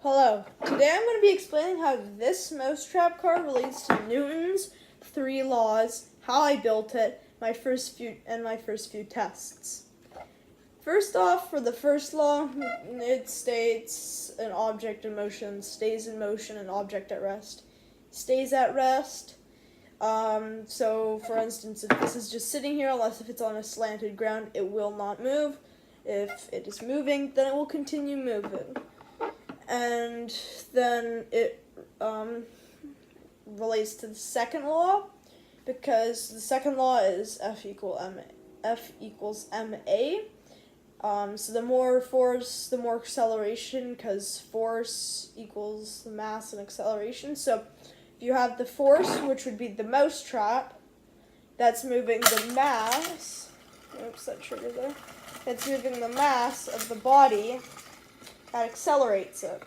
Hello. Today I'm going to be explaining how this mousetrap car relates to Newton's three laws, how I built it, my first few tests. First off, for the first law, it states an object in motion stays in motion, an object at rest stays at rest. So for instance, if this is just sitting here, unless if it's on a slanted ground, it will not move. If it is moving, then it will continue moving. And then it relates to the second law, because the second law is F equals ma. So the more force, the more acceleration, because force equals the mass and acceleration. So if you have the force, which would be the mousetrap, that's moving the mass. Oops, that trigger there. It's moving the mass of the body. That accelerates it,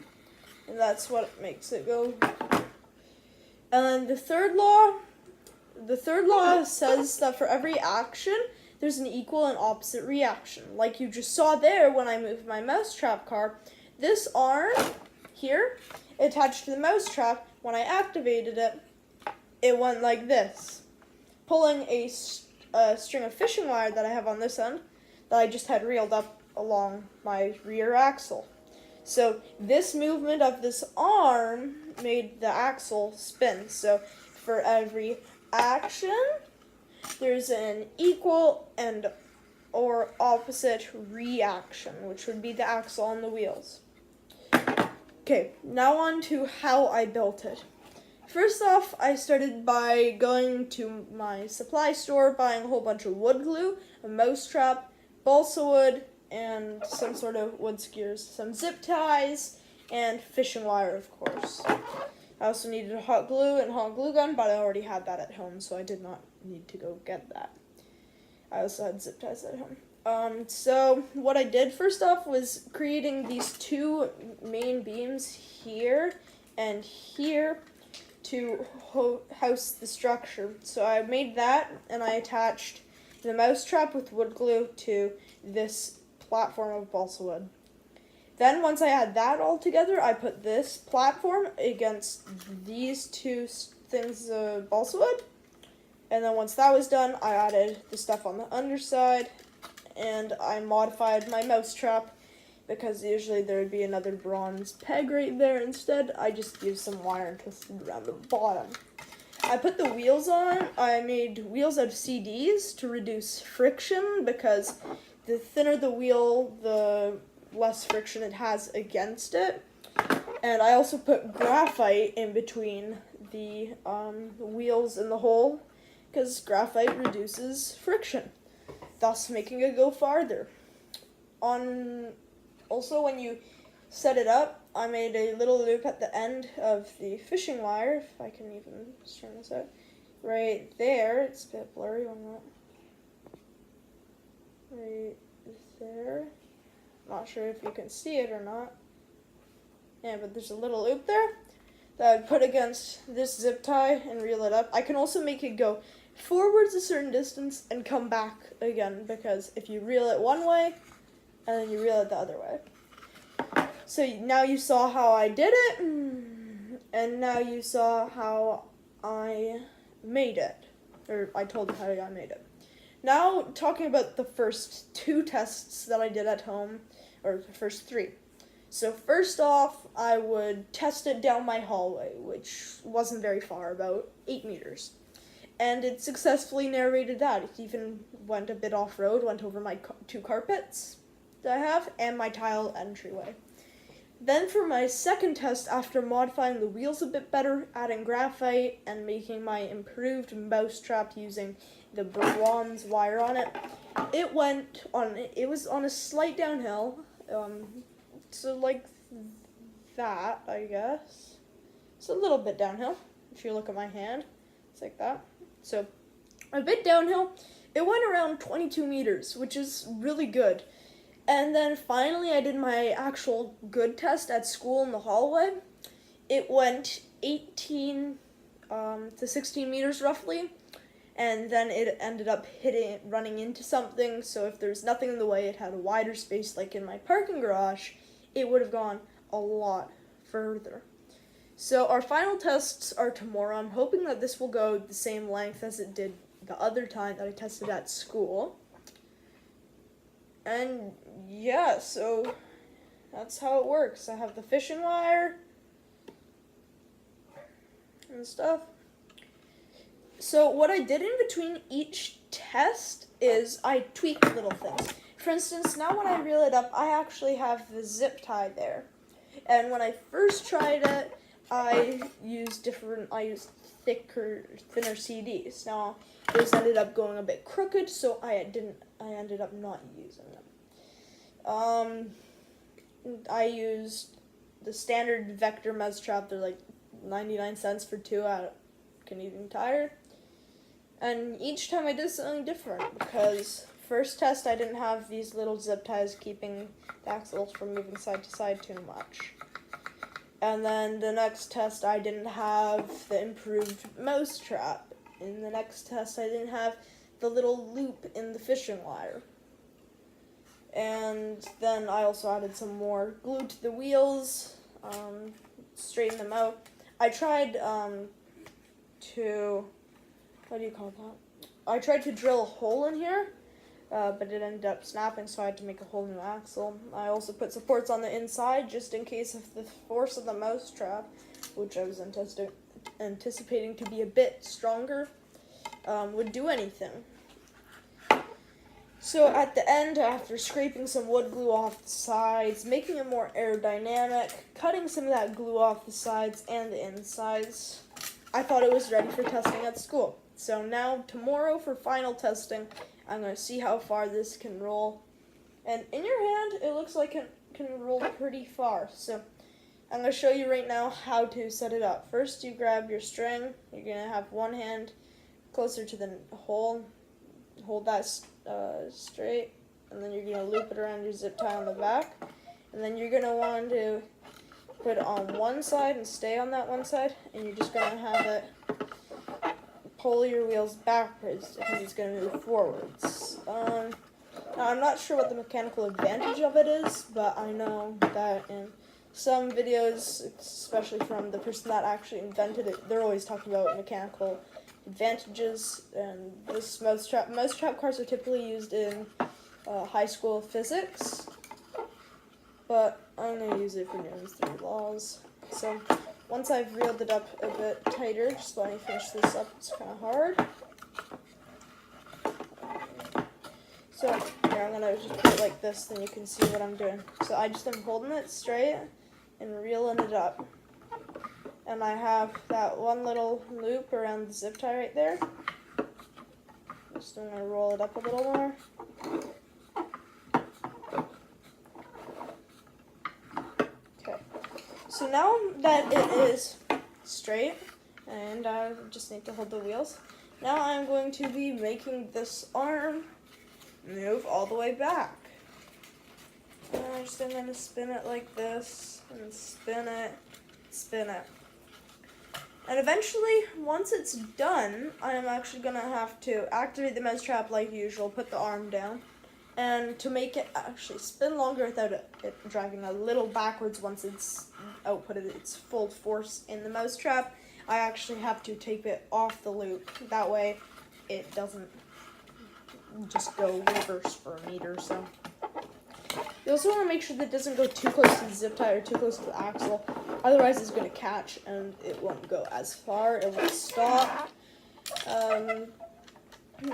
and that's what makes it go. And the third law says that for every action, there's an equal and opposite reaction. Like you just saw there when I moved my mousetrap car, this arm here, attached to the mousetrap, when I activated it, it went like this, pulling a string of fishing wire that I have on this end, that I just had reeled up along my rear axle. So this movement of this arm made the axle spin. So for every action, there's an equal and or opposite reaction, which would be the axle on the wheels. Okay, now on to how I built it. First off, I started by going to my supply store, buying a whole bunch of wood glue, a mousetrap, balsa wood, and some sort of wood skewers, some zip ties, and fishing wire, of course. I also needed a hot glue and hot glue gun, but I already had that at home, so I did not need to go get that. I also had zip ties at home. So what I did first off was creating these two main beams here and here to house the structure. So I made that, and I attached the mousetrap with wood glue to this platform of balsa wood. Then once I had that all together, I put this platform against these two things of balsa wood. And then once that was done, I added the stuff on the underside, and I modified my mousetrap, because usually there would be another bronze peg right there. Instead, I just used some wire and twisted around the bottom. I put the wheels on. I made wheels out of CDs to reduce friction, because the thinner the wheel, the less friction it has against it. And I also put graphite in between the wheels and the hole, because graphite reduces friction, thus making it go farther. Also, when you set it up, I made a little loop at the end of the fishing wire, if I can even turn this out. Right there, it's a bit blurry on that. Right there. Not sure if you can see it or not. Yeah, but there's a little loop there that I would put against this zip tie and reel it up. I can also make it go forwards a certain distance and come back again, because if you reel it one way and then you reel it the other way. So now you saw how I did it, and now you saw how I made it, or I told you how I made it. Now, talking about the first two tests that I did at home, or the first three. So first off, I would test it down my hallway, which wasn't very far, about 8 meters. And it successfully narrated that. It even went a bit off-road, went over my two carpets that I have, and my tile entryway. Then for my second test, after modifying the wheels a bit better, adding graphite, and making my improved mousetrap using the bronze wire on it, it was on a slight downhill, so like that, I guess. It's a little bit downhill, if you look at my hand, it's like that. So, a bit downhill. It went around 22 meters, which is really good. And then finally I did my actual good test at school in the hallway. It went 18 to 16 meters roughly, and then it ended up running into something, so if there's nothing in the way, it had a wider space like in my parking garage, it would have gone a lot further. So our final tests are tomorrow. I'm hoping that this will go the same length as it did the other time that I tested at school. And yeah, so that's how it works. I have the fishing wire and stuff. So what I did in between each test is I tweaked little things. For instance, now when I reel it up, I actually have the zip tie there. And when I first tried it, I used thinner CDs. Now, those ended up going a bit crooked, so I ended up not using them. I used the standard Vector mousetrap. They're like 99 cents for 2 at Canadian Tire. And each time I did something different, because first test I didn't have these little zip ties keeping the axles from moving side to side too much. And then the next test I didn't have the improved mousetrap. In the next test I didn't have the little loop in the fishing wire. And then I also added some more glue to the wheels, straighten them out. I tried I tried to drill a hole in here, but it ended up snapping, so I had to make a whole new axle. I also put supports on the inside just in case of the force of the mousetrap, which I was anticipating to be a bit stronger, would do anything. So at the end, after scraping some wood glue off the sides, making it more aerodynamic, cutting some of that glue off the sides and the insides, I thought it was ready for testing at school. So now tomorrow for final testing, I'm going to see how far this can roll. And in your hand, it looks like it can roll pretty far. So I'm going to show you right now how to set it up. First, you grab your string. You're going to have one hand closer to the hole. Hold that straight, and then you're going to loop it around your zip tie on the back. And then you're going to want to put it on one side and stay on that one side, and you're just going to have it pull your wheels backwards because it's going to move forwards. Now, I'm not sure what the mechanical advantage of it is, but I know that in some videos, especially from the person that actually invented it, they're always talking about mechanical advantages. And this mousetrap cars are typically used in high school physics, but I'm going to use it for Newton's 3 laws. So once I've reeled it up a bit tighter, just let me finish this up, it's kind of hard. So here, I'm going to just put it like this, then you can see what I'm doing. So I just am holding it straight and reeling it up. And I have that one little loop around the zip tie right there. Just going to roll it up a little more. Okay. So now that it is straight, and I just need to hold the wheels, now I'm going to be making this arm move all the way back. And I'm just going to spin it like this, and spin it, spin it. And eventually, once it's done, I'm actually going to have to activate the mousetrap like usual, put the arm down, and to make it actually spin longer without it driving a little backwards once it's outputted its full force in the mousetrap, I actually have to tape it off the loop. That way, it doesn't just go reverse for a meter or so. You also want to make sure that it doesn't go too close to the zip tie or too close to the axle. Otherwise, it's going to catch and it won't go as far. It won't stop.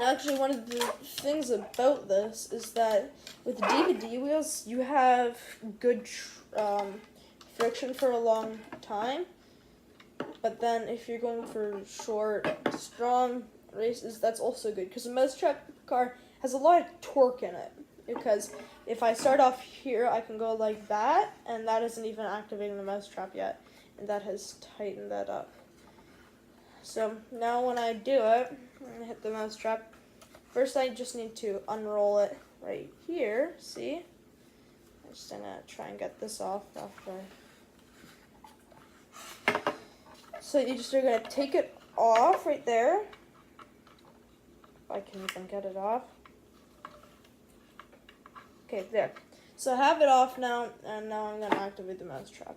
Actually, one of the things about this is that with DVD wheels, you have good friction for a long time. But then if you're going for short, strong races, that's also good. Because a mousetrap car has a lot of torque in it. Because if I start off here, I can go like that, and that isn't even activating the mousetrap yet, and that has tightened that up. So now when I do it, I'm going to hit the mousetrap. First I just need to unroll it right here, see? I'm just going to try and get this off after. So you just are going to take it off right there. If I can even get it off. Okay, there. So I have it off now, and now I'm going to activate the mousetrap.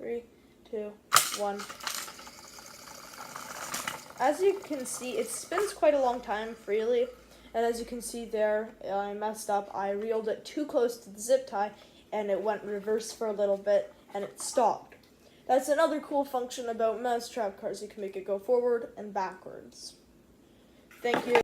3, 2, 1. As you can see, it spins quite a long time freely. And as you can see there, I messed up. I reeled it too close to the zip tie, and it went reverse for a little bit, and it stopped. That's another cool function about mousetrap cars. You can make it go forward and backwards. Thank you.